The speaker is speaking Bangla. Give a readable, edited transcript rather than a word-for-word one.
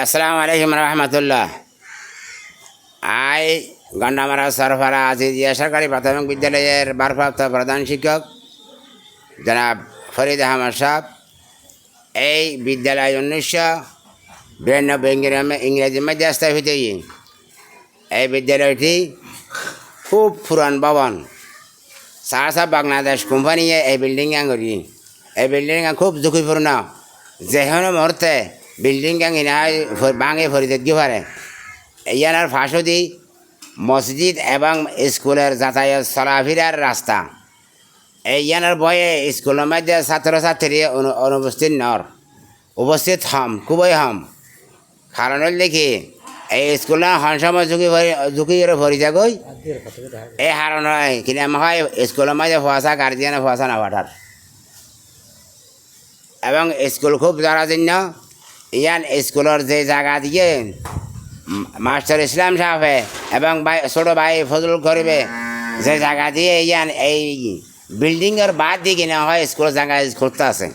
আসসালামু আলাইকুম রহমতুল্লাহ। আই গন্ডামারা সরফারা আজিজিয়া সরকারি প্রাথমিক বিদ্যালয়ের ভারপ্রাপ্ত প্রধান শিক্ষক জনাব ফরিদ আহমদ সাহেব। এই বিদ্যালয় 1992 ইংরেজি মধ্যে স্থাপিত। এই বিদ্যালয়টি খুব পুরান ভবন। সারসা বাংলাদেশ কোম্পানি এই বিল্ডিং করি। এই বিল্ডিং খুব ঝুঁকিপূর্ণ, যে কোনো মুহূর্তে বিল্ডিং ভাঙে ভরে দেখতে পারে। ইয়ার ফাঁসদি মসজিদ এবং স্কুলের যাতায়াত চলাফেরার রাস্তা। এই ইয়ানোর বয়ে স্কুলের মধ্যে ছাত্রছাত্রী অনুপস্থিত উপস্থিত খুবই কারণ দেখি এই স্কুলে সময় ঝুঁকি করে ভরি যাগই। এই হারণ হয় কিনা হয় স্কুলের মাঝে ফসা গার্জিয়ানে ফসা না পাঠার, এবং স্কুল খুব জরাজীর্ণ। ইয়ান স্কুলের যে জায়গা দিয়ে মাস্টার ইসলাম সাহেবে এবং ছোটো ভাই ফজল করিবে যে জায়গা দিয়ে ইয়ান এই বিল্ডিংয়ের বাদ দিয়ে কিনা হয় স্কুলের জায়গায় করতে আছে।